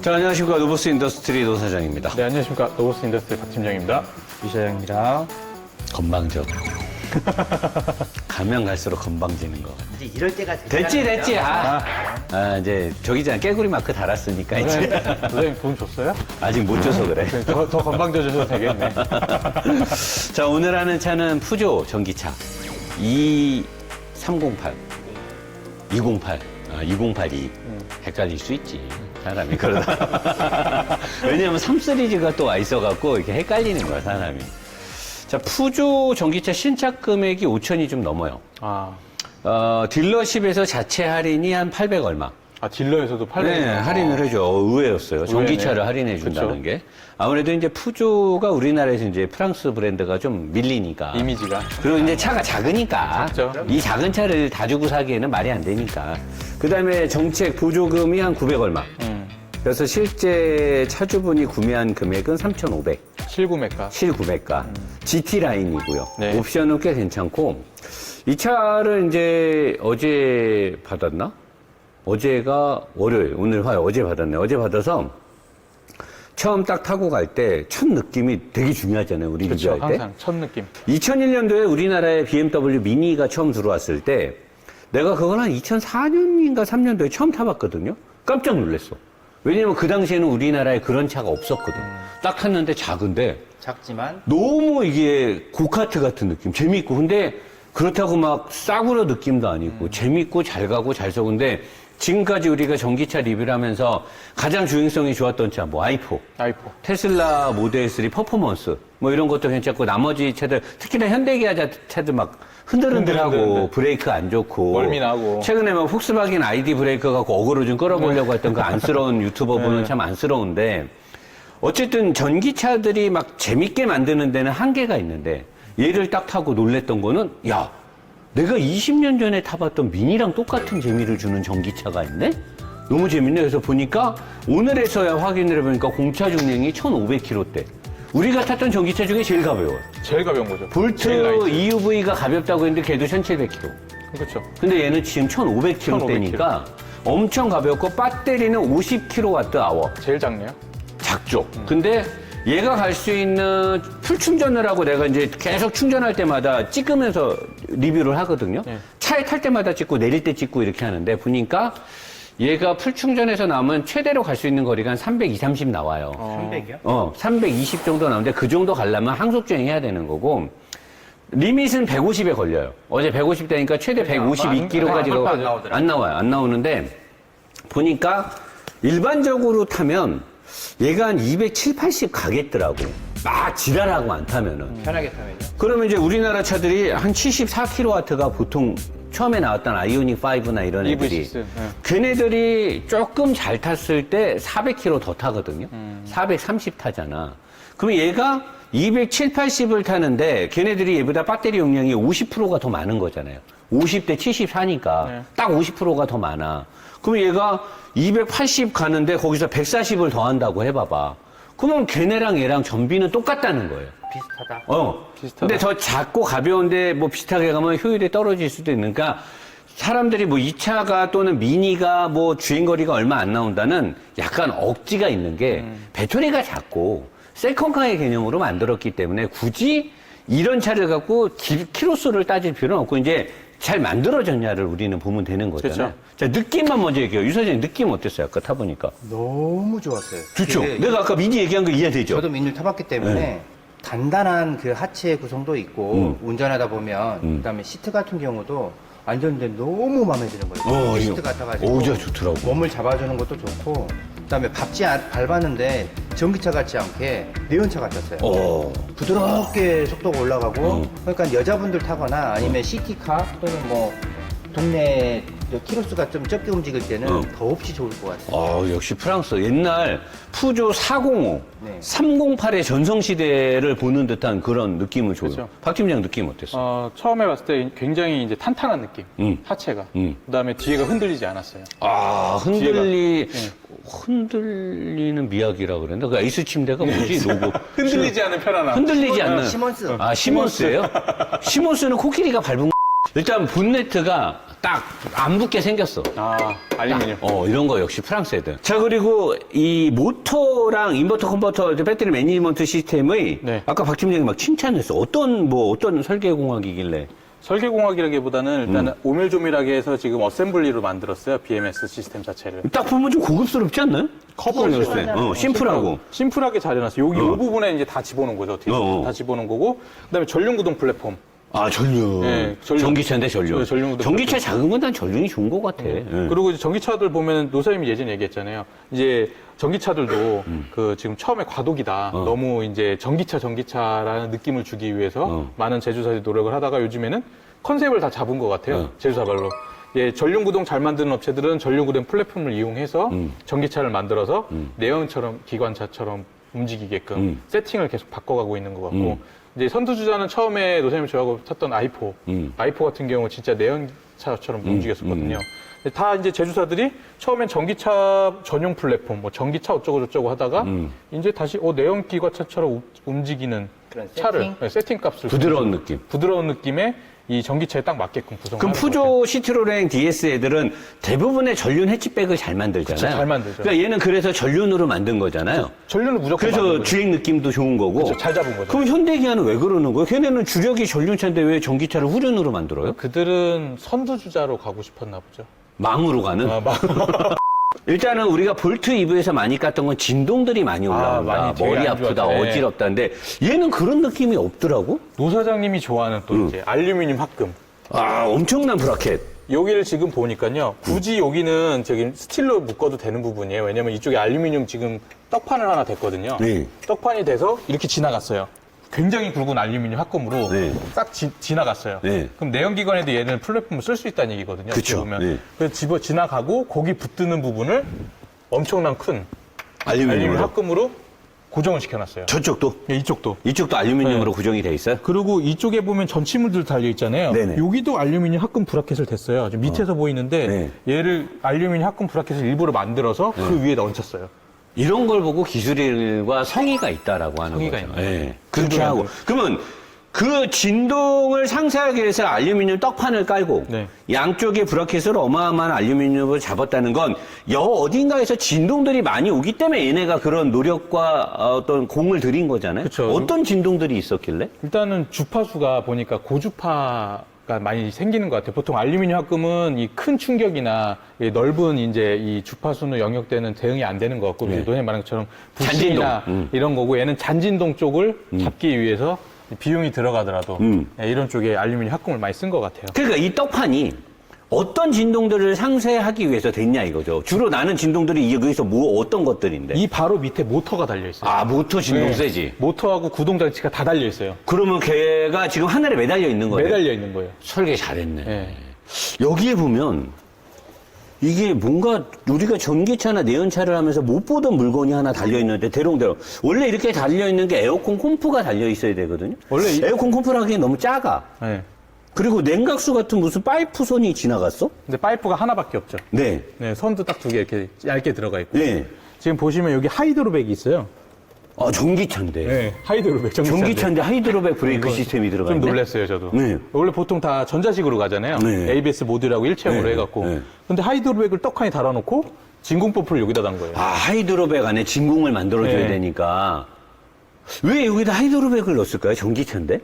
자, 안녕하십니까. 노보스 인더스트리 노사장입니다. 네, 안녕하십니까. 노보스 인더스트리 박팀장입니다. 유사장입니다. 건방져. 가면 갈수록 건방지는 거. 이제 이럴 때가 됐지. 이제 저기잖아. 깨구리 마크 달았으니까 이제. 선생님 돈 줬어요? 아직 못 줘서 그래. 더 건방져져서 되겠네. 자, 오늘 하는 차는 푸조 전기차. 2308. 208. 2082. 헷갈릴 수 있지. 사람이 그러다. 왜냐면 3 시리즈가 또 와 있어갖고 이렇게 헷갈리는 거야, 사람이. 자, 푸조 전기차 신차 금액이 5천이 좀 넘어요. 딜러십에서 자체 할인이 한 800 얼마. 딜러에서도 800. 네, 할인을 해줘. 의외였어요. 전기차를 할인해 준다는 게. 아무래도 이제 푸조가 우리나라에서 이제 프랑스 브랜드가 좀 밀리니까. 이미지가. 그리고 이제 차가 작으니까. 작죠. 이 작은 차를 다 주고 사기에는 말이 안 되니까. 그 다음에 정책 보조금이 한 900 얼마. 그래서 실제 차주분이 구매한 금액은 3,500. 실구매가. 실구매가. GT 라인이고요. 네. 옵션은 꽤 괜찮고. 이 차를 이제 어제 받았나? 어제가 월요일, 오늘 화요일, 어제 받았네. 어제 받아서 처음 딱 타고 갈 때 첫 느낌이 되게 중요하잖아요. 우리 그렇죠. 비교할 때. 항상 첫 느낌. 2001년도에 우리나라에 BMW 미니가 처음 들어왔을 때 내가 그걸 한 2004년인가 3년도에 처음 타봤거든요. 깜짝 놀랐어. 왜냐면 그 당시에는 우리나라에 그런 차가 없었거든. 딱 탔는데 작은데 작지만 너무 이게 고카트 같은 느낌. 재밌고. 근데 그렇다고 막 싸구려 느낌도 아니고 재밌고 잘 가고 잘 써. 근데 지금까지 우리가 전기차 리뷰를 하면서 가장 주행성이 좋았던 차, 뭐 아이포, 테슬라 모델 3 퍼포먼스, 뭐 이런 것도 괜찮고 나머지 차들, 특히나 현대기아 차들 막 흔들흔들하고 흔들흔들. 브레이크 안 좋고 멀미나고. 최근에 막 폭스바겐 ID 브레이크 갖고 어그로 좀 끌어보려고 했던 그 안쓰러운 유튜버 보는 참 안쓰러운데 어쨌든 전기차들이 막 재밌게 만드는 데는 한계가 있는데 얘를 딱 타고 놀랬던 거는 야, 내가 20년 전에 타봤던 미니랑 똑같은 재미를 주는 전기차가 있네? 너무 재밌네. 그래서 보니까 오늘에서야 확인을 해보니까 공차 중량이 1,500km대. 우리가 탔던 전기차 중에 제일 가벼워요. 제일 가벼운 거죠. 볼트 제일 라이트. EUV가 가볍다고 했는데 걔도 1,700km. 그렇죠. 근데 얘는 지금 1,500km대니까 엄청 가볍고 배터리는 50kWh. 제일 작네요. 작죠. 근데 얘가 갈 수 있는 풀 충전을 하고 내가 이제 계속 충전할 때마다 찍으면서 리뷰를 하거든요. 네. 차에 탈 때마다 찍고 내릴 때 찍고 이렇게 하는데 보니까 얘가 풀 충전해서 나오면 최대로 갈 수 있는 거리가 한 320, 30 나와요. 300이요? 320 정도 나오는데 그 정도 가려면 항속주행 해야 되는 거고 리밋은 150에 걸려요. 어제 150 되니까 최대 152km까지가 안 나와요. 안 나오는데 보니까 일반적으로 타면 얘가 한 270, 80 가겠더라고. 막 지랄하고 안 타면은. 편하게 타면요? 그러면 이제 우리나라 차들이 한 74kW가 보통 처음에 나왔던 아이오닉 5나 이런 애들이 EV6, 네. 걔네들이 조금 잘 탔을 때 400km 더 타거든요. 430 타잖아. 그럼 얘가 270, 80을 타는데 걔네들이 얘보다 배터리 용량이 50%가 더 많은 거잖아요. 50대 74니까 네. 딱 50%가 더 많아. 그럼 얘가 280 가는데 거기서 140을 더한다고 해봐봐. 그러면 걔네랑 얘랑 전비는 똑같다는 거예요. 비슷하다. 비슷하다. 근데 더 작고 가벼운데 뭐 비슷하게 가면 효율이 떨어질 수도 있으니까 사람들이 뭐 이 차가 또는 미니가 뭐 주행거리가 얼마 안 나온다는 약간 억지가 있는 게 배터리가 작고 세컨카의 개념으로 만들었기 때문에 굳이 이런 차를 갖고 키로수를 따질 필요는 없고 이제 잘 만들어졌냐를 우리는 보면 되는 거잖아요. 그렇죠. 자, 느낌만 먼저 얘기해요. 유 사장님 느낌 어땠어요? 아까 타보니까. 너무 좋았어요. 좋죠? 그게 내가 아까 미니 얘기한 거 이해되죠? 저도 미니를 타봤기 때문에 네. 단단한 그 하체 구성도 있고 운전하다 보면 그다음에 시트 같은 경우도 안전대 너무 마음에 드는 거예요. 시트 같아가지고 저 좋더라고. 몸을 잡아주는 것도 좋고 그다음에 밟았는데 전기차 같지 않게 내연차 같았어요. 부드럽게 속도가 올라가고 그러니까 여자분들 타거나 아니면 시티카 또는 뭐 동네 키로수가 좀 적게 움직일 때는 더없이 좋을 것 같아요. 역시 프랑스. 옛날 푸조 405, 네. 308의 전성시대를 보는 듯한 그런 느낌을 줘요. 그렇죠. 박 팀장 느낌 어땠어? 처음에 봤을 때 굉장히 이제 탄탄한 느낌. 하체가. 그다음에 뒤에가 흔들리지 않았어요. 흔들리는 미학이라 그랬나? 그 에이스 침대가 뭐지? 로고. 흔들리지 않은 편안함. 흔들리지 않는. 시몬스. 시몬스예요? 시몬스는 코끼리가 밟은 일단 본네트가 딱 안 붙게 생겼어. 알루미늄. 이런 거 역시 프랑스 애들. 자, 그리고 이 모터랑 인버터, 컨버터, 배터리 매니지먼트 시스템의 네. 아까 박 팀장이 막 칭찬했어. 어떤 설계공학이길래. 설계공학이라기보다는 일단은 오밀조밀하게 해서 지금 어셈블리로 만들었어요. BMS 시스템 자체를. 딱 보면 좀 고급스럽지 않나요? 커버를 심플하고. 심플하게 잘 해놨어요. 여기 이 부분에 이제 다 집어넣은 거죠. 어떻게 보면. 다 집어넣은 거고. 그다음에 전륜구동 플랫폼. 아, 전륜. 네, 전륜. 전기차인데 전륜. 네, 전륜구동 전기차 작은 건 난 전륜이 좋은 것 같아. 예. 그리고 이제 전기차들 보면 노사님이 예전에 얘기했잖아요. 이제 전기차들도 그 지금 처음에 과도기다. 너무 이제 전기차라는 느낌을 주기 위해서 많은 제조사들이 노력을 하다가 요즘에는 컨셉을 다 잡은 것 같아요. 제조사별로. 예, 전륜구동 잘 만드는 업체들은 전륜구동 플랫폼을 이용해서 전기차를 만들어서 내연처럼 기관차처럼 움직이게끔 세팅을 계속 바꿔가고 있는 것 같고 이제 선두주자는 처음에 노사님 저하고 탔던 아이포 같은 경우 진짜 내연차처럼 움직였었거든요. 다 이제 제조사들이 처음엔 전기차 전용 플랫폼, 뭐 전기차 어쩌고저쩌고 하다가 이제 다시 내연 기관차처럼 움직이는 그런 차를 세팅 값을 부드러운 느낌. 부드러운 느낌의 이 전기차에 딱 맞게끔 구성을 그럼 하는 것 푸조, 시트로렌, DS 애들은 대부분의 전륜 해치백을 잘 만들잖아요. 그쵸, 잘 만들죠. 그러니까 얘는 그래서 전륜으로 만든 거잖아요. 전륜을 무조건 그래서 만든 거죠. 주행 느낌도 좋은 거고. 그쵸, 잘 잡은 거죠. 그럼 현대기아는 왜 그러는 거예요? 걔네는 주력이 전륜차인데 왜 전기차를 후륜으로 만들어요? 그들은 선두주자로 가고 싶었나 보죠. 망으로 가는? 일단은 우리가 볼트 이브에서 많이 깠던 건 진동들이 많이 올라온다. 많이 되게 머리 안 아프다, 좋았죠. 네. 어지럽다인데 얘는 그런 느낌이 없더라고. 노 사장님이 좋아하는 또 이제 알루미늄 합금. 아, 엄청난 브라켓. 여기를 지금 보니까요. 굳이 여기는 저기 스틸로 묶어도 되는 부분이에요. 왜냐면 이쪽에 알루미늄 지금 떡판을 하나 댔거든요. 네. 떡판이 돼서 이렇게 지나갔어요. 굉장히 굵은 알루미늄 합금으로 네. 싹 지나갔어요. 네. 그럼 내연기관에도 얘는 플랫폼을 쓸 수 있다는 얘기거든요. 그쵸. 어떻게 보면. 네. 그래서 지나가고 거기 붙드는 부분을 엄청난 큰 알루미늄 알루미늄으로. 합금으로 고정을 시켜놨어요. 저쪽도? 네, 이쪽도. 이쪽도 알루미늄으로 구정이 돼 있어요? 그리고 이쪽에 보면 전치물들 달려 있잖아요. 네네. 여기도 알루미늄 합금 브라켓을 댔어요. 지금 밑에서 보이는데 네. 얘를 알루미늄 합금 브라켓을 일부러 만들어서 그 위에다 얹혔어요. 이런 걸 보고 기술과 성의가 있다라고 하는 성의가 거죠. 있는 거죠. 예. 그렇게 진동을 하고. 하고. 그러면 그 진동을 상쇄하기 위해서 알루미늄 떡판을 깔고 네. 양쪽에 브라켓으로 어마어마한 알루미늄을 잡았다는 건 어딘가에서 진동들이 많이 오기 때문에 얘네가 그런 노력과 어떤 공을 들인 거잖아요. 그쵸. 어떤 진동들이 있었길래? 일단은 주파수가 보니까 고주파가 많이 생기는 것 같아요. 보통 알루미늄 합금은 이 큰 충격이나 이 넓은 이제 이 주파수는 영역대는 대응이 안 되는 것 같고, 노님 말한 것처럼 부식이나 잔진동. 이런 거고, 얘는 잔진동 쪽을 잡기 위해서 비용이 들어가더라도 이런 쪽에 알루미늄 합금을 많이 쓴 것 같아요. 그러니까 이 떡판이 어떤 진동들을 상쇄하기 위해서 됐냐 이거죠. 주로 나는 진동들이 여기서 어떤 것들인데? 이 바로 밑에 모터가 달려 있어요. 아, 모터 진동 네. 세지. 모터하고 구동 장치가 다 달려 있어요. 그러면 걔가 지금 하늘에 매달려 있는 거예요? 매달려 있는 거예요. 설계 잘했네. 네. 여기에 보면 이게 뭔가 우리가 전기차나 내연차를 하면서 못 보던 물건이 하나 달려있는데 대롱대롱. 원래 이렇게 달려있는 게 에어컨 콤프가 달려있어야 되거든요. 원래 에어컨 콤프를 하기엔 너무 작아. 네. 그리고 냉각수 같은 무슨 파이프 선이 지나갔어? 근데 파이프가 하나밖에 없죠. 네. 네, 선도 딱 두 개 이렇게 얇게 들어가 있고. 네. 지금 보시면 여기 하이드로백이 있어요. 아, 전기차인데. 네, 하이드로백. 전기차인데 하이드로백 브레이크 시스템이 들어가 좀 있네. 놀랐어요, 저도. 네. 원래 보통 다 전자식으로 가잖아요. 네. ABS 모듈하고 일체형으로 네. 해갖고. 네. 근데 하이드로백을 떡하니 달아놓고 진공 펌프를 여기다 단 거예요. 아, 하이드로백 안에 진공을 만들어줘야 네. 되니까. 왜 여기다 하이드로백을 넣었을까요? 전기차인데?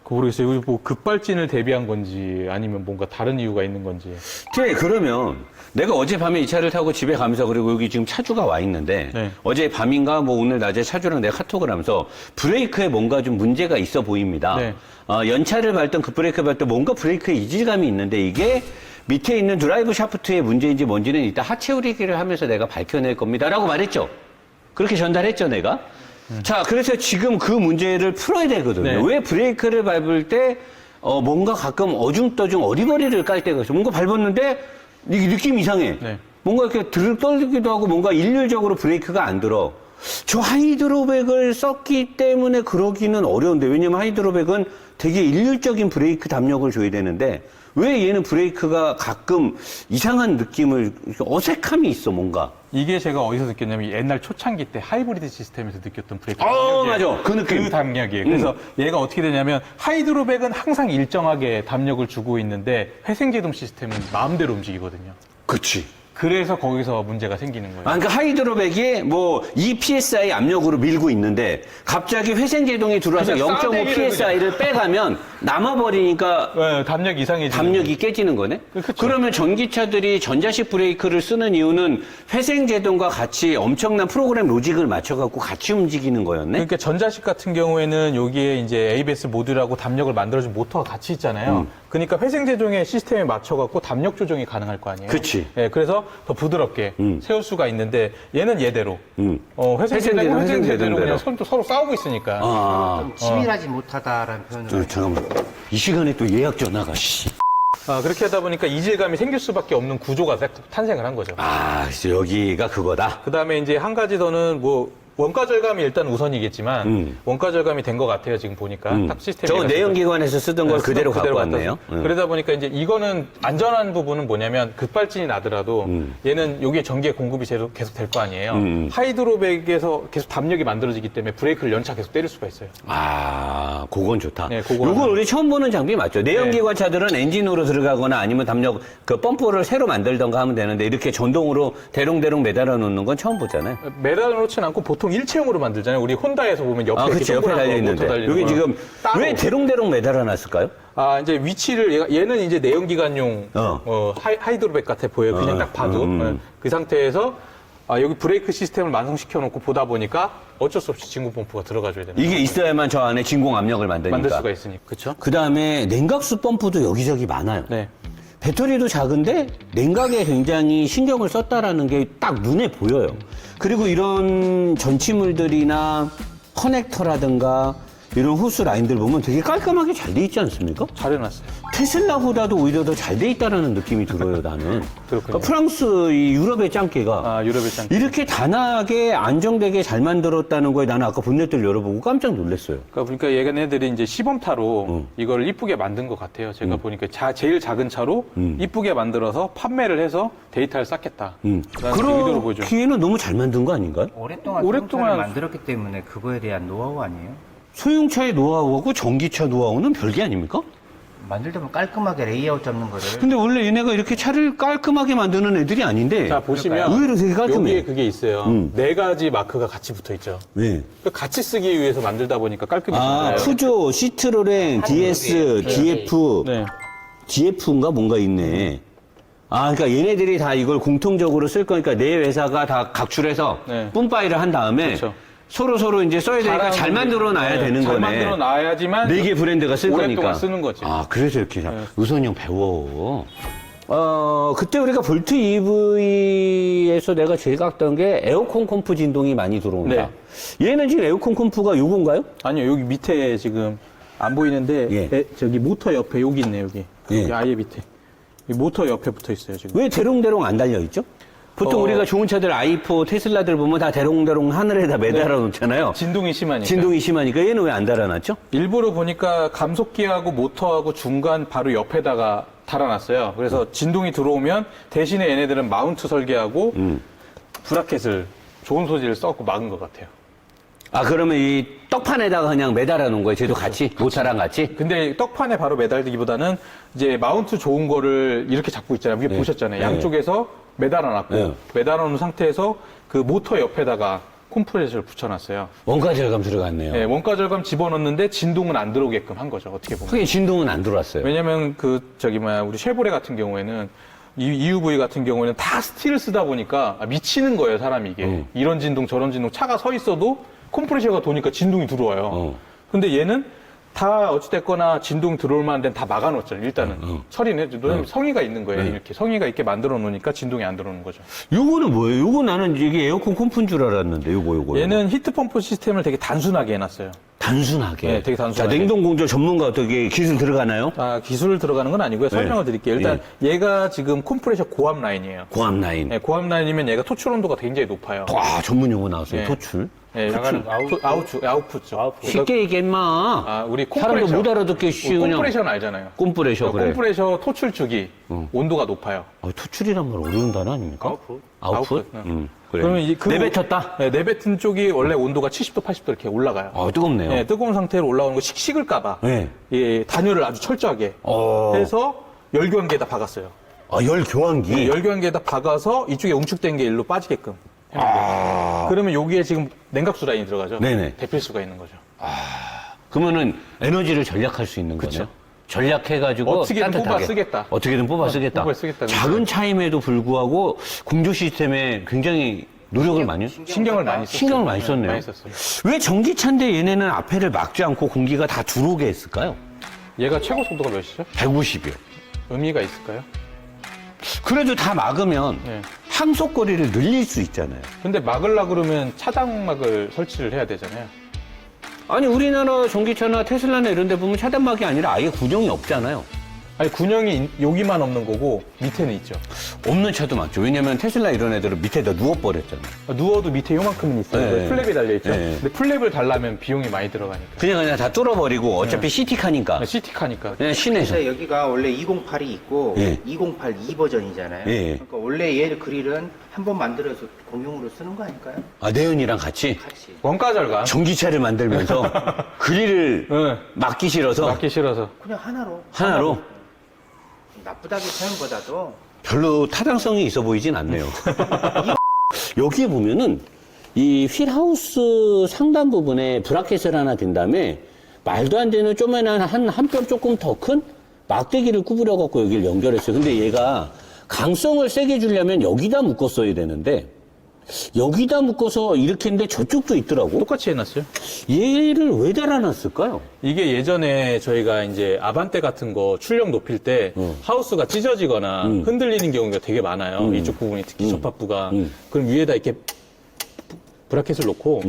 모르겠어요. 여기 뭐 급발진을 대비한 건지 아니면 뭔가 다른 이유가 있는 건지. 그래, 그러면 내가 어젯밤에 이 차를 타고 집에 가면서 그리고 여기 지금 차주가 와 있는데 네. 어제 밤인가 뭐 오늘 낮에 차주랑 내가 카톡을 하면서 브레이크에 뭔가 좀 문제가 있어 보입니다. 네. 연차를 밟던 급브레이크를 밟던 뭔가 브레이크에 이질감이 있는데 이게 밑에 있는 드라이브 샤프트의 문제인지 뭔지는 이따 하체 우리기를 하면서 내가 밝혀낼 겁니다. 라고 말했죠. 그렇게 전달했죠, 내가. 자, 그래서 지금 그 문제를 풀어야 되거든요. 네. 왜 브레이크를 밟을 때, 뭔가 가끔 어중떠중 어리버리를 깔 때가 있어. 뭔가 밟았는데, 이게 느낌 이상해. 네. 뭔가 이렇게 들 떨리기도 하고, 뭔가 일률적으로 브레이크가 안 들어. 저 하이드로백을 썼기 때문에 그러기는 어려운데, 왜냐면 하이드로백은 되게 일률적인 브레이크 담력을 줘야 되는데, 왜 얘는 브레이크가 가끔 이상한 느낌을, 어색함이 있어, 뭔가. 이게 제가 어디서 느꼈냐면 옛날 초창기 때 하이브리드 시스템에서 느꼈던 브레이크 맞아. 그 느낌. 그 담력이에요. 그래서 얘가 어떻게 되냐면 하이드로백은 항상 일정하게 담력을 주고 있는데 회생제동 시스템은 마음대로 움직이거든요. 그치. 그래서 거기서 문제가 생기는 거예요. 그러니까 하이드로백이 뭐 2psi 압력으로 밀고 있는데 갑자기 회생제동이 들어와서 그냥 0.5 싸대기를 psi를 빼가면 남아버리니까 네, 담력 이상해지는 담력이 깨지는 거네? 그쵸. 그러면 전기차들이 전자식 브레이크를 쓰는 이유는 회생제동과 같이 엄청난 프로그램 로직을 맞춰갖고 같이 움직이는 거였네? 그러니까 전자식 같은 경우에는 여기에 이제 ABS 모듈하고 담력을 만들어준 모터가 같이 있잖아요. 그러니까 회생제동의 시스템에 맞춰갖고 담력 조정이 가능할 거 아니에요. 그치. 예, 그래서 더 부드럽게 세울 수가 있는데 얘는 얘대로. 회생제동, 회생제대로 그냥 회생제동대로. 서로 싸우고 있으니까. 좀 치밀하지 못하다라는 표현을. 잠깐만. 이 시간에 또 예약 전화가, 씨. 그렇게 하다 보니까 이질감이 생길 수밖에 없는 구조가 탄생을 한 거죠. 그래서 여기가 그거다. 그 다음에 이제 한 가지 더는 뭐 원가 절감이 일단 우선이겠지만 원가 절감이 된 것 같아요. 지금 보니까 딱 시스템이. 저 내연기관에서 쓰던 걸 그대로 갖고 갖다 왔네요. 쓰- 그러다 보니까 이제 이거는 안전한 부분은 뭐냐면 급발진이 나더라도 얘는 여기에 전기의 공급이 계속 될 거 아니에요. 하이드로백에서 계속 담력이 만들어지기 때문에 브레이크를 연차 계속 때릴 수가 있어요. 그건 좋다. 네, 그거 이건 하나. 우리 처음 보는 장비 맞죠? 내연기관 차들은 엔진으로 들어가거나 아니면 담력, 그 펌프를 새로 만들던가 하면 되는데 이렇게 전동으로 대롱대롱 매달아 놓는 건 처음 보잖아요. 매달아 놓지는 않고 보통 일체형으로 만들잖아요. 우리 혼다에서 보면 옆에 이렇게 그치. 옆에 동그란 거, 달려있는데. 모터 달리는 여기 거. 지금 따로. 왜 대롱대롱 매달아 놨을까요? 이제 위치를 얘는 이제 내연기관용 하이드로백 같아 보여요. 그냥 딱 봐도 그 상태에서 여기 브레이크 시스템을 완성시켜 놓고 보다 보니까 어쩔 수 없이 진공 펌프가 들어가줘야 되는 이게 있어야만 저 안에 진공 압력을 만드니까. 만들 수가 있으니까. 그렇죠? 그 다음에 냉각수 펌프도 여기저기 많아요. 네. 배터리도 작은데 냉각에 굉장히 신경을 썼다라는 게 딱 눈에 보여요. 그리고 이런 전치물들이나 커넥터라든가 이런 호스 라인들 보면 되게 깔끔하게 잘 돼 있지 않습니까? 잘 해놨어요. 테슬라보다도 오히려 더 잘 돼 있다라는 느낌이 들어요, 나는. 그렇군요. 그러니까 프랑스 이 유럽의 짱깨가 유럽의 짱. 이렇게 단아하게 안정되게 잘 만들었다는 거에 나는 아까 본넷을 열어보고 깜짝 놀랐어요. 그러니까 얘네들이 이제 시범타로 이걸 이쁘게 만든 것 같아요. 제가 보니까 제일 작은 차로 이쁘게 만들어서 판매를 해서 데이터를 쌓겠다. 라는 의도로 보죠. 그렇기에는 너무 잘 만든 거 아닌가요? 오랫동안 오랫동안 만들었기 때문에 그거에 대한 노하우 아니에요? 소형차의 노하우하고 전기차 노하우는 별개 아닙니까? 만들다 보면 깔끔하게 레이아웃 잡는 거를. 근데 원래 얘네가 이렇게 차를 깔끔하게 만드는 애들이 아닌데 자, 보시면 의외로 되게 깔끔해. 여기에 그게 있어요. 네 가지 마크가 같이 붙어 있죠. 네. 같이 쓰기 위해서 만들다 보니까 깔끔해진다. 푸조, 시트로렌, DS, GF, 네. GF인가 뭔가 있네. 그러니까 얘네들이 다 이걸 공통적으로 쓸 거니까 내 회사가 다 각출해서 네. 뿜빠이를 한 다음에 그렇죠. 서로 이제 써야 되니까 잘 만들어 놔야 되는 잘 거네. 만들어 놔야지만 네 개 브랜드가 쓸 오랫동안 거니까. 쓰는 거지. 그래서 이렇게 우선이 형 배워. 그때 우리가 볼트 EV에서 내가 제일 깎던 게 에어컨 컴프 진동이 많이 들어온다. 얘는 지금 에어컨 컴프가 요건가요? 아니요, 여기 밑에 지금 안 보이는데 예. 저기 모터 옆에 여기 있네 여기. 예. 여기 아예 밑에. 이 모터 옆에 붙어 있어요 지금. 왜 대롱대롱 안 달려있죠? 보통 우리가 좋은 차들 i4, 테슬라들 보면 다 대롱대롱 하늘에다 매달아 놓잖아요. 진동이 심하니까. 진동이 심하니까 얘는 왜 안 달아놨죠? 일부러 보니까 감속기하고 모터하고 중간 바로 옆에다가 달아놨어요. 그래서 진동이 들어오면 대신에 얘네들은 마운트 설계하고 브라켓을 좋은 소재를 써갖고 막은 것 같아요. 그러면 이 떡판에다가 그냥 매달아 놓은 거예요? 쟤도 같이? 모터랑 같이? 근데 떡판에 바로 매달리기보다는 이제 마운트 좋은 거를 이렇게 잡고 있잖아요. 위에 보셨잖아요. 네. 양쪽에서 매달아놨고 네. 매달아놓은 상태에서 그 모터 옆에다가 컴프레셔를 붙여놨어요. 원가 절감 들어갔네요. 네, 원가 절감 집어넣는데 진동은 안 들어오게끔 한 거죠. 어떻게 보면. 그게 진동은 안 들어왔어요. 왜냐면 우리 쉐보레 같은 경우에는 EUV 같은 경우에는 다 스틸을 쓰다 보니까 미치는 거예요, 사람이 이게. 이런 진동 저런 진동 차가 서 있어도 컴프레셔가 도니까 진동이 들어와요. 근데 얘는 다 어찌됐거나 진동 들어올 만한 데는 다 막아놓았죠. 일단은 처리는 해도 성의가 있는 거예요. 이렇게 성의가 있게 만들어 놓으니까 진동이 안 들어오는 거죠. 요거는 뭐예요? 요거 나는 이게 에어컨 컴프인 줄 알았는데 요거. 얘는 히트펌프 시스템을 되게 단순하게 해놨어요. 단순하게. 네, 되게 단순하게. 자, 냉동 공조 전문가 어떻게 기술 들어가나요? 기술 들어가는 건 아니고요. 설명을 드릴게요. 일단 얘가 지금 컴프레셔 고압 라인이에요. 고압 라인. 네, 고압 라인이면 얘가 토출 온도가 굉장히 높아요. 전문 용어 나왔어요. 네. 토출. 네, 아웃풋죠. 쉽게 얘기해, 마. 우리 사람도 콤프레셔. 못 알아듣게 쉬운 콤프레셔는 알잖아요. 꼼프레셔, 그래. 콤프레셔 토출축이 온도가 높아요. 토출이란 말 어려운 단어 아닙니까? 아웃풋? 아웃풋. 그래. 그러면 내뱉었다? 네, 내뱉은 쪽이 원래 온도가 70도, 80도 이렇게 올라가요. 뜨겁네요. 네, 뜨거운 상태로 올라오는 거 식을까봐 네. 예, 단열을 아주 철저하게 해서 열교환기에다 박았어요. 열 교환기? 네, 열교환기에다 박아서 이쪽에 웅축된 게 일로 빠지게끔 해놓은 그러면 여기에 지금 냉각수 라인이 들어가죠. 네네. 대필수가 있는 거죠. 그러면은 에너지를 전략할 수 있는 거죠. 전략해가지고 어떻게든 따뜻하게. 뽑아 쓰겠다. 어떻게든 뽑아 쓰겠다. 뽑아 쓰겠다. 작은 차임에도 불구하고 공조 시스템에 굉장히 노력을 많이 신경을 많이 썼어요. 신경을 많이 썼네요. 많이 썼어요. 왜 전기차인데 얘네는 앞에를 막지 않고 공기가 다 들어오게 했을까요? 얘가 최고 속도가 몇이죠? 150이요. 의미가 있을까요? 그래도 다 막으면 네. 항속거리를 늘릴 수 있잖아요. 근데 막으려 그러면 차단막을 설치를 해야 되잖아요. 아니 우리나라 전기차나 테슬라나 이런 데 보면 차단막이 아니라 아예 군용이 없잖아요. 아니 군형이 여기만 없는 거고 밑에는 있죠. 없는 차도 많죠. 왜냐면 테슬라 이런 애들은 밑에다 누워버렸잖아요. 누워도 밑에 요만큼은 있어요. 네. 플랩이 달려있죠. 네. 근데 플랩을 달라면 비용이 많이 들어가니까. 그냥 다 뚫어버리고 어차피 CT카니까 CT카니까. 그냥 시내에서 그래서 여기가 원래 208이 있고 예. 208 2버전이잖아요. 예. 그러니까 원래 얘 그릴은 한 번 만들어서 공용으로 쓰는 거 아닐까요? 내연이랑 같이 같이. 원가 절감. 전기차를 만들면서 그릴을 네. 막기 싫어서 맞기 싫어서. 그냥 하나로. 하나로 나쁘다게 사용보다도 별로 타당성이 있어 보이진 않네요. 여기에 보면은 이 휠하우스 상단 부분에 브라켓을 하나 댄 다음에 말도 안 되는 조그만한 한 뼘 조금 더 큰 막대기를 구부려 갖고 여기를 연결했어요. 근데 얘가 강성을 세게 주려면 여기다 묶었어야 되는데 여기다 묶어서 이렇게 했는데 저쪽도 있더라고. 똑같이 해놨어요. 얘를 왜 달아놨을까요? 이게 예전에 저희가 이제 아반떼 같은 거 출력 높일 때 하우스가 찢어지거나 흔들리는 경우가 되게 많아요. 이쪽 부분이 특히 접합부가. 그럼 위에다 이렇게 브라켓을 놓고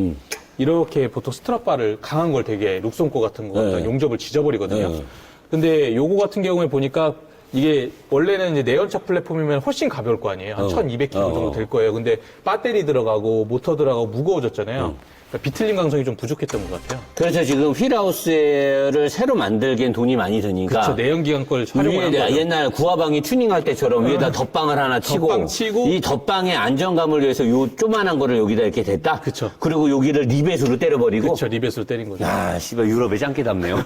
이렇게 보통 스트랩바를 강한 걸 되게 룩손코 같은 거 네. 용접을 지져버리거든요. 네. 근데 요거 같은 경우에 보니까 이게 원래는 이제 내연차 플랫폼이면 훨씬 가벼울 거 아니에요. 한 1200kg 정도 될 거예요. 근데 배터리 들어가고 모터 들어가고 무거워졌잖아요. 그러니까 비틀림 강성이 좀 부족했던 것 같아요. 그래서 지금 휠하우스를 새로 만들기엔 돈이 많이 드니까 그렇죠. 내연기관 걸 활용을 한 거죠. 옛날 구화방이 튜닝할 때처럼 위에다 덧방을 하나 치고, 덧방 치고 이 덧방의 안정감을 위해서 요 조만한 거를 여기다 이렇게 댔다. 그쵸. 그리고 여기를 리벳으로 때려버리고. 그렇죠. 리벳으로 때린 거죠. 야, 씨발 유럽의 짱깨답네요.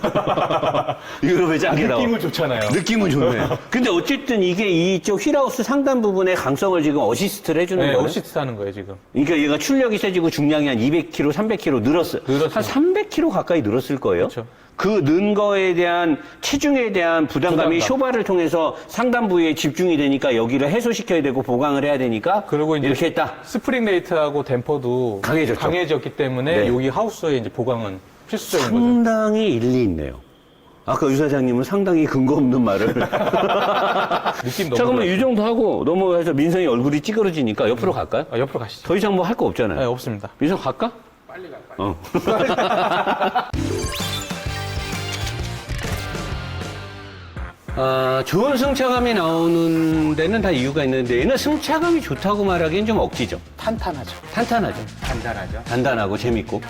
유럽의 짱깨다. 느낌은 좋잖아요. 느낌은 좋네. 근데 어쨌든 이게 이쪽 휠하우스 상단 부분의 강성을 지금 어시스트를 해주는 네, 거예요. 어시스트 하는 거예요, 지금. 그러니까 얘가 출력이 세지고 중량이 한 200kg, 300kg 늘었어요. 늘었어요. 한 300kg 가까이 늘었을 거예요. 그렇죠. 그 는 거에 대한 체중에 대한 부담감이 부담감. 쇼바를 통해서 상단 부위에 집중이 되니까 여기를 해소시켜야 되고 보강을 해야 되니까 그리고 이제 이렇게 했다. 스프링 레이트하고 댐퍼도 강해졌죠. 강해졌기 때문에 네. 여기 하우스에 이제 보강은 필수적인 거죠. 상당히 일리 있네요. 아까 유 사장님은 상당히 근거 없는 말을. 느낌 너무 자, 그러면 좋아요. 이 정도 하고 넘어가서 민성이 얼굴이 찌그러지니까 옆으로 갈까요? 옆으로 가시죠. 더 이상 뭐 할 거 없잖아요. 네, 없습니다. 민성 갈까? 빨리 가. 좋은 승차감이 나오는 데는 다 이유가 있는데 얘는 승차감이 좋다고 말하기엔 좀 억지죠. 탄탄하죠. 탄탄하죠. 간단하죠. 단단하고 재밌고.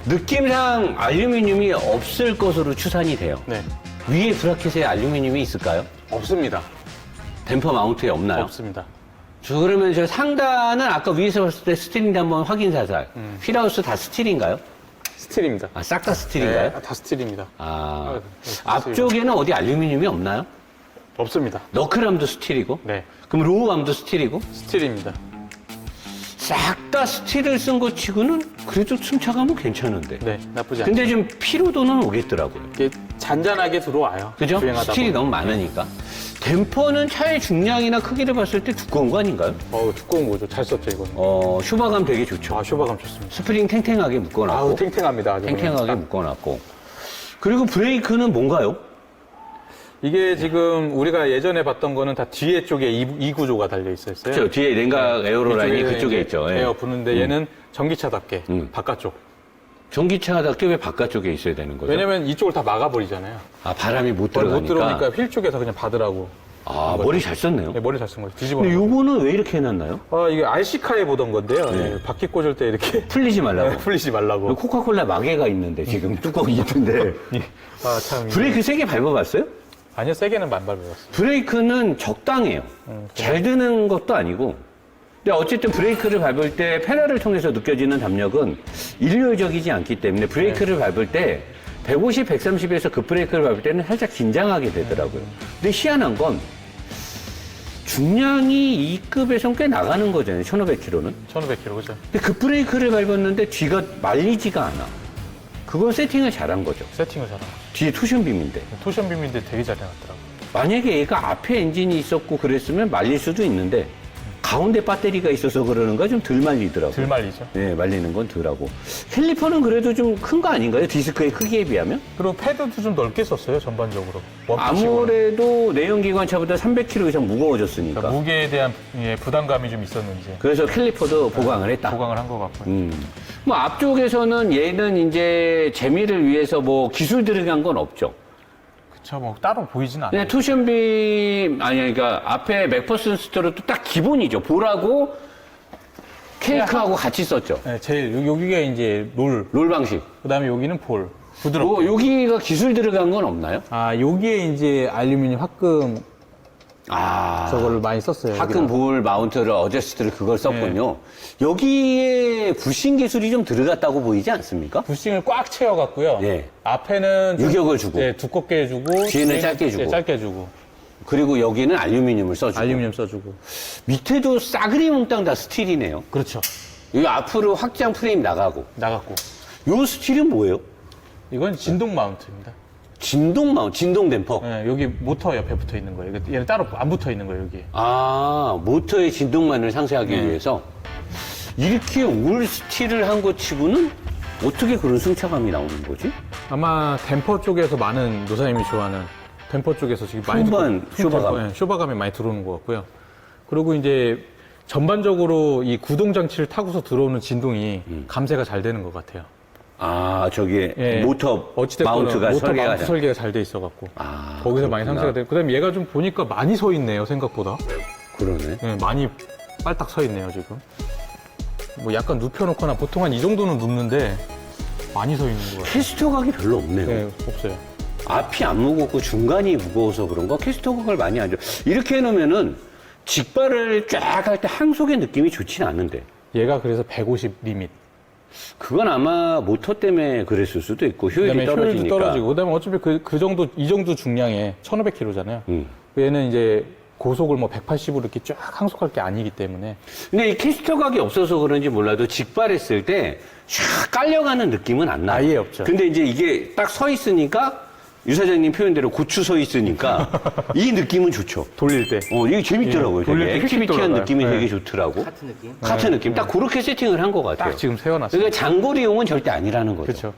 느낌상 알루미늄이 없을 것으로 추산이 돼요. 네. 위에 브라켓에 알루미늄이 있을까요? 없습니다. 댐퍼 마운트에 없나요? 없습니다. 저 그러면 저 상단은 아까 위에서 봤을 때 스틸인데 한번 확인 사살. 휠하우스 다 스틸인가요? 스틸입니다. 아, 싹 다 스틸인가요? 네, 다 스틸입니다. 아, 네, 앞쪽에는 어디 알루미늄이 없나요? 없습니다. 너클암도 스틸이고? 네. 그럼 로우암도 스틸이고? 스틸입니다. 싹 다 스틸을 쓴 것 치고는 그래도 승차감은 괜찮은데. 네, 나쁘지 않죠. 근데 좀 피로도는 오겠더라고요. 이게 잔잔하게 들어와요. 그죠? 주행하다 스틸이 보면. 너무 많으니까. 댐퍼는 차의 중량이나 크기를 봤을 때 두꺼운 거 아닌가요? 두꺼운 거죠. 잘 썼죠, 이거는. 쇼바감 되게 좋죠. 쇼바감 좋습니다. 스프링 탱탱하게 묶어놨고. 아우, 탱탱합니다. 아주 탱탱하게 그냥. 묶어놨고. 그리고 브레이크는 뭔가요? 이게 지금 우리가 예전에 봤던 거는 다 뒤에 쪽에 이 구조가 달려 있었어요. 저 뒤에 냉각 에어로 라인이 이쪽에 그쪽에 이제 있죠. 예. 에어 부는데 얘는 전기차답게 바깥쪽. 전기차답게 왜 바깥쪽에 있어야 되는 거죠? 왜냐면 이쪽을 다 막아버리잖아요. 아, 바람이 못 못 들어가니까. 들어오니까 휠 쪽에서 그냥 받으라고. 아, 머리 잘 썼네요. 네, 머리 잘 쓴 거죠. 뒤집어. 근데 놓은 거죠. 요거는 왜 이렇게 해놨나요? 이게 RC카에 보던 건데요. 네. 네, 바퀴 꽂을 때 이렇게 풀리지 말라고. 풀리지 말라고. 코카콜라 마개가 있는데, 지금 뚜껑이 있는데. 참. 브레이크 세게 밟아봤어요? 아니요, 세게는 안 밟아봤어요. 브레이크는 적당해요. 잘 드는 것도 아니고, 근데 어쨌든 브레이크를 밟을 때 페달을 통해서 느껴지는 담력은 일률적이지 않기 때문에 브레이크를 밟을 때 150, 130에서 급브레이크를 밟을 때는 살짝 긴장하게 되더라고요. 근데 희한한 건 중량이 2급에선 꽤 나가는 거잖아요. 1500km는. 1500km, 그죠? 근데 급브레이크를 밟았는데 뒤가 말리지가 않아. 그건 세팅을 잘한 거죠. 세팅을 잘한 거죠. 뒤에 투션빔인데. 토션빔인데 되게 잘 해놨더라고요. 만약에 얘가 앞에 엔진이 있었고 그랬으면 말릴 수도 있는데 가운데 배터리가 있어서 그러는가 좀 덜 말리더라고요. 덜 말리죠. 네, 말리는 건 덜하고. 캘리퍼는 그래도 좀 큰 거 아닌가요? 디스크의 크기에 비하면? 그리고 패드도 좀 넓게 썼어요, 전반적으로. 원피치고는. 아무래도 내연기관차보다 300kg 이상 무거워졌으니까. 그러니까 무게에 대한 부담감이 좀 있었는지 그래서 캘리퍼도 보강을 했다. 보강을 한 것 같고요. 뭐 앞쪽에서는 얘는 이제 재미를 위해서 뭐 기술 들어간 건 없죠. 그쵸, 뭐 따로 보이진 않아요. 그냥 투션빔, 아니, 그러니까 앞에 맥퍼슨 스트로도 딱 기본이죠. 볼하고 케이크하고 같이 썼죠. 네, 제일 여기가 이제 롤 방식. 그다음에 여기는 볼. 부드럽고. 뭐 여기가 기술 들어간 건 없나요? 아, 여기에 이제 알루미늄 합금 아. 저거를 많이 썼어요. 하큰 여기다가. 볼 마운트를 어저스트를 그걸 썼군요. 여기에 부싱 기술이 좀 들어갔다고 보이지 않습니까? 부싱을 꽉 채워갖고요. 예. 앞에는 좀, 유격을 주고. 네, 두껍게 해주고 뒤에는 짧게 주고. 네, 짧게 해주고 그리고 여기는 알루미늄을 써주고. 알루미늄 써주고. 밑에도 싸그리 몽땅 다 스틸이네요. 그렇죠. 여기 앞으로 확장 프레임 나가고. 나갔고. 요 스틸은 뭐예요? 이건 진동 마운트입니다. 진동 마운트, 진동 댐퍼. 네, 여기 모터 옆에 붙어 있는 거예요. 얘는 따로 안 붙어 있는 거예요, 여기. 아, 모터의 진동만을 상쇄하기 위해서 이렇게 올 스틸을 한 것 치고는 어떻게 그런 승차감이 나오는 거지? 아마 댐퍼 쪽에서 많은 노사님이 좋아하는 댐퍼 쪽에서 지금 많이 후반 들어- 쇼바감. 댐퍼, 네, 쇼바감이 많이 들어오는 것 같고요. 그리고 이제 전반적으로 이 구동 장치를 타고서 들어오는 진동이 감쇄가 잘 되는 것 같아요. 아, 저기 예. 모터 어찌됐거나 마운트가 모터 설계가 마운트 잘- 설계가 잘 돼 있어갖고 아, 거기서 많이 그렇구나. 상쇄가 되고 그다음에 얘가 좀 보니까 많이 서 있네요 생각보다. 그러네. 네, 많이 빨딱 서 있네요 지금. 뭐 약간 눕혀놓거나 보통 한 이 정도는 눕는데 많이 서 있는 것 같아요. 캐스터각이 별로 없네요. 네, 없어요. 앞이 안 무겁고 중간이 무거워서 그런가? 캐스터각을 많이 안 줘. 이렇게 해놓으면은 직발을 쫙 할 때 항속의 느낌이 좋진 않은데. 얘가 그래서 150 리밋. 그건 아마 모터 때문에 그랬을 수도 있고 효율이 그다음에 효율도 떨어지니까. 떨어지고 그다음에 어차피 그 정도 이 정도 중량에 1,500kg잖아요. 얘는 이제 고속을 뭐 180으로 이렇게 쫙 항속할 게 아니기 때문에 근데 이 캐스터각이 없어서 그런지 몰라도 직발했을 때 쫙 깔려가는 느낌은 안 나요. 아예 없죠. 근데 이제 이게 딱 서 있으니까 유 사장님 표현대로 고추 서 있으니까 이 느낌은 좋죠. 돌릴 때. 이게 재밌더라고요. 예, 돌릴 되게 때 휙휙 액티비티한 돌아가요. 느낌이 네. 되게 좋더라고. 카트 느낌? 카트 느낌. 딱 그렇게 세팅을 한 것 같아요. 딱 지금 세워놨어요. 그러니까 장거리용은 절대 아니라는 거죠. 그렇죠.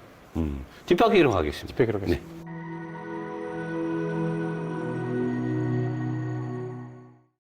뒷바퀴로 가겠습니다. 뒷바퀴로 가겠습니다. 네.